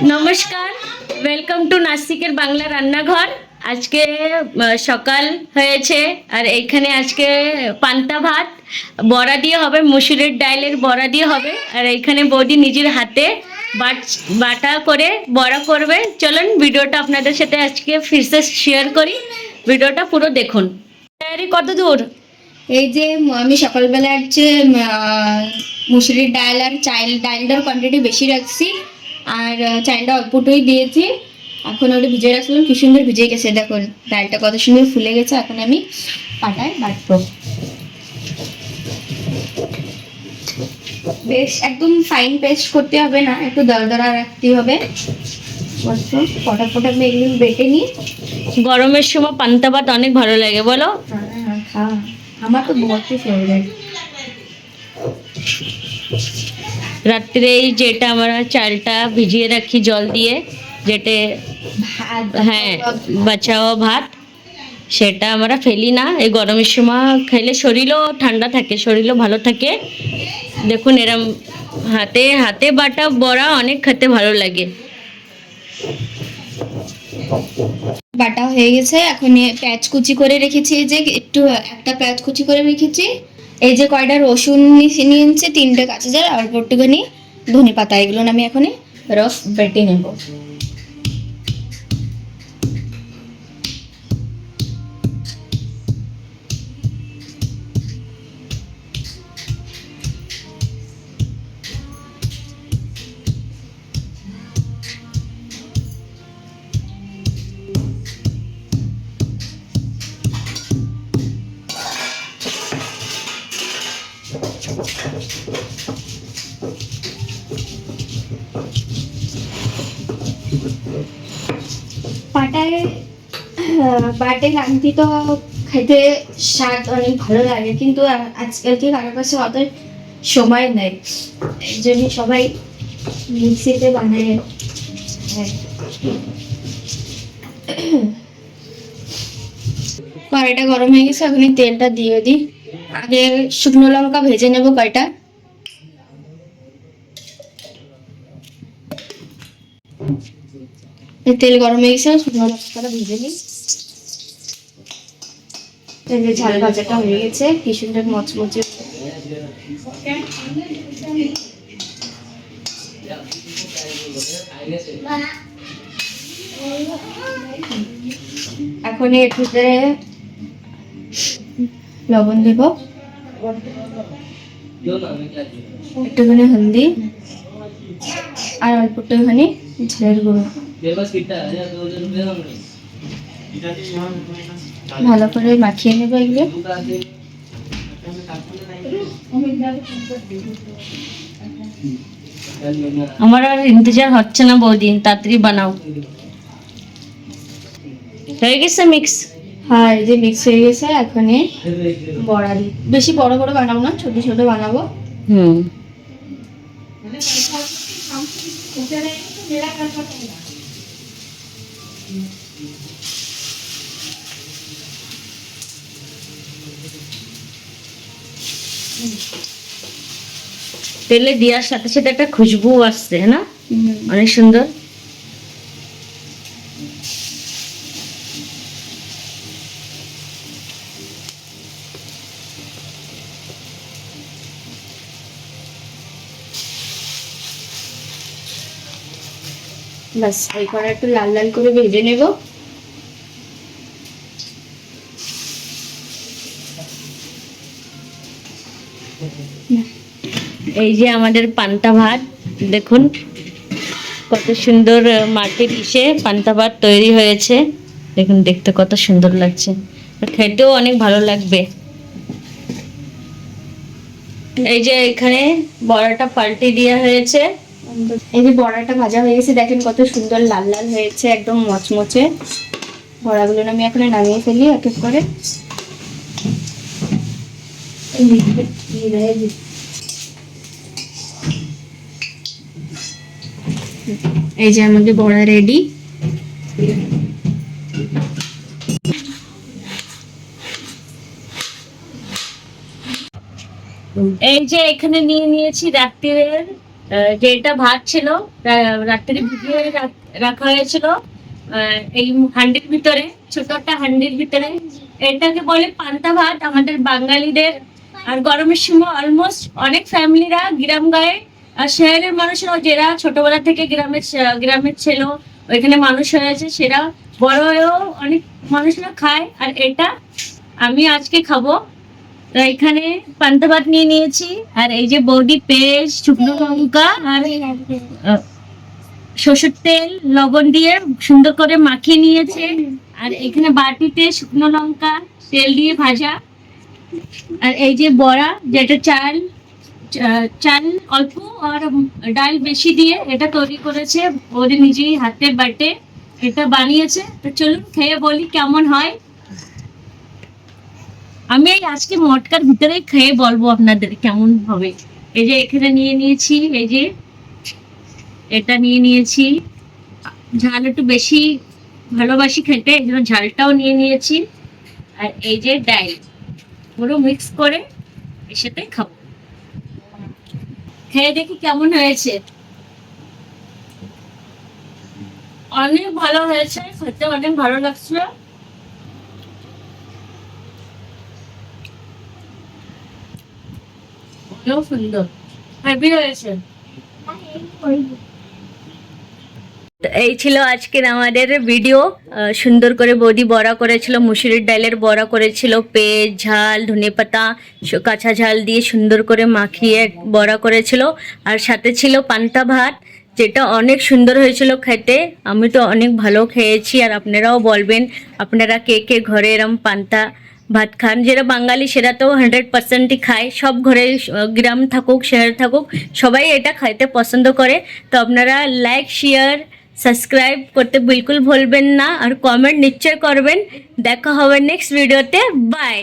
নমস্কার, welcome to নাসিকের Bangla রান্নাঘর। আজকে সকাল হয়েছে আর এখানে আজকে পান্তা ভাত বড়া দিয়ে হবে, মুসুরের ডালের বড়া দিয়ে হবে। আর এখানে বৌদি নিজের হাতে বাটা করে বড়া করবে। চলুন ভিডিওটা আপনাদের সাথে আজকে ফিরসে শেয়ার করি, ভিডিওটা পুরো দেখুন। তৈরি কত দূর? এই যে আমি সকালবেলা হচ্ছে মুসুরির ডাল আর ডালটার কোয়ান্টিটি বেশি রাখছি, আর চালটা অল্পটুই দিয়েছি। এখন ওটা ভিজে রাখছিলাম, কি সুন্দর ভিজে গেছে, দেখুন ডালটা কত সুন্দর ফুলে গেছে। এখন আমি পাটায় বাটবো, বেশ একদম ফাইন পেস্ট করতে হবে না, একটু দরদরা রাখতে হবে। ফটাফট আমি এগুলো বেটে নিই। গরমের সময় পান্তা ভাত অনেক ভালো লাগে, বলো? হ্যাঁ, আমার তো বহুত ফেভারিট। রাত্রে যেটা আমরা চালটা ভিজিয়ে রাখি জল দিয়ে, যেটা হ্যাঁ বাঁচাও ভাত, সেটা আমরা ফেলি না। এই গরমের সময় খেলে শরীরও ঠান্ডা থাকে, শরীরও ভালো থাকে। দেখুন এরম হাতে হাতে বাটা বড়া অনেক খেতে ভালো লাগে। বাটা হয়ে গেছে, এখন পেঁয়াজ কুচি করে রেখেছি, এই যে একটু একটা পেঁয়াজ কুচি করে রেখেছি। এই যে কয়টা রসুন নিয়ে নিচ্ছে, 3টে কাঁচা ঝাল, অল্প একটুখানি ধনে পাতা, এগুলো আমি এখন রস বেটে নেব। পাটায় বাটে লাংতি তো খেতে স্বাদ অনেক ভালো লাগে, কিন্তু আজকালকে কারোর কাছে অত সময় নেই, এই জন্য সবাই মিক্সিতে বানায়। কড়াইটা গরম হয়ে গেছে, এখন তেলটা দিয়ে দিই। আগে শুকনো লঙ্কা ভেজে নেব কয়টা। তেল গরম হয়ে গেছে, শুকনো লঙ্কাটা ভেজে নিই। এই যে ঝাল ভাজাটা হয়ে গেছে, কি সুন্দর মচমচে। এখন এর ভিতরে লবণ দেব, একটুখানি হলদি আর অল্প একটুখানি জিরের গুঁড়ো, ভালো করে মাখিয়ে নেব এগুলো। আমার আর ইন্তজার হচ্ছে না বৌদি, তাড়াতাড়ি বানাও। হয়ে গেছে মিক্স? হ্যাঁ, এই যে মিক্স হয়ে গেছে। এখন বড়া দিই, বেশি বড় বড় বানাবো না, ছোট ছোট বানাবো। তেলে দেওয়ার সাথে সাথে একটা খুশবু আসছে না, অনেক সুন্দর। ব্যাস, এই করে একটু লাল লাল করে ভেজে নেব। এই যে আমাদের পান্তা ভাত, দেখুন কত সুন্দর মাটির ইসে পান্তা ভাত তৈরি হয়েছে। দেখুন দেখতে কত সুন্দর লাগছে, খেতেও অনেক ভালো লাগবে। এই যে এখানে বড়াটা পাল্টে দেওয়া হয়েছে। এই যে বড়াটা ভাজা হয়ে গেছে, দেখেন কত সুন্দর লাল লাল হয়েছে, একদম মচমচে। বড়াগুলো আমি এখন নামিয়ে ফেলি এক এক করে। এই যে আমাদের বড়া রেডি। এই যে এখানে নিয়ে নিয়েছি রাত্রির যে এটা ভাত ছিল, রাত্রে ভিজিয়ে রাখা হয়েছিল এই হান্ডির ভিতরে, ছোট একটা হান্ডির ভিতরে। এটাকে বলে পান্তা ভাত আমাদের বাঙালিদের। আর গরমের সময় অলমোস্ট অনেক ফ্যামিলিরা গ্রাম গায়ে আর শহরের মানুষরাও, যারা ছোটবেলা থেকে গ্রামের ছিল, ওইখানে মানুষ হয়েছে, সেরা বড় হয়েও অনেক মানুষরা খায়। আর এটা আমি আজকে খাবো। তো এখানে পান্তা ভাত নিয়ে নিয়েছি, আর এই যে বৌদি পেঁয়াজ, শুকনো লঙ্কা আর সরষের তেল লবণ দিয়ে সুন্দর করে মাখিয়ে নিয়েছে। আর এখানে বাটিতে শুকনো লঙ্কা তেল দিয়ে ভাজা। আর এই যে বড়া, যেটা চাল অল্প আর ডাল বেশি দিয়ে এটা তৈরি করেছে, ওদের নিজেই হাতে বাটে এটা বানিয়েছে। তো চলুন খেয়ে বলি কেমন হয়। আমি এই আজকে মটকার ভিতরে খেয়ে বলবো আপনাদের কেমন হবে। এই যে এখানে নিয়ে নিয়েছি, এই যে এটা নিয়ে নিয়েছি, ঝাল একটু বেশি ভালোবাসি খেতে, এই জন্য ঝালটাও নিয়ে নিয়েছি। আর এই যে ডাল পুরো মিক্স করে এর সাথে খাবো। খেয়ে দেখি কেমন হয়েছে। অনেক ভালো হয়েছে, খেতে অনেক ভালো লাগছিল। অনেক সুন্দর, হেভি হয়েছে। তো এই ছিল আজকের আমাদের ভিডিও। সুন্দর করে বৌদি বড়া করেছিল, মুসুরির ডালের বড়া করেছিল, পেঁয়াজ, ঝাল, ধনেপাতা, কাঁচা ঝাল দিয়ে সুন্দর করে মাখিয়ে বড়া করেছিল। আর সাথে ছিল পান্তা ভাত, যেটা অনেক সুন্দর হয়েছিল খেতে। আমি তো অনেক ভালো খেয়েছি। আর আপনারাও বলবেন আপনারা কে কে ঘরে এরম পান্তা ভাত খান। যেটা বাঙালি সেটা তো 100%ই খায়, সব ঘরে, গ্রাম থাকুক শহর থাকুক, সবাই এটা খাইতে পছন্দ করে। তো আপনারা লাইক, শেয়ার, সাবস্ক্রাইব করতে বিলকুল ভুলবেন না, আর কমেন্ট নিশ্চয় করবেন। দেখা হবে নেক্সট ভিডিওতে। বাই।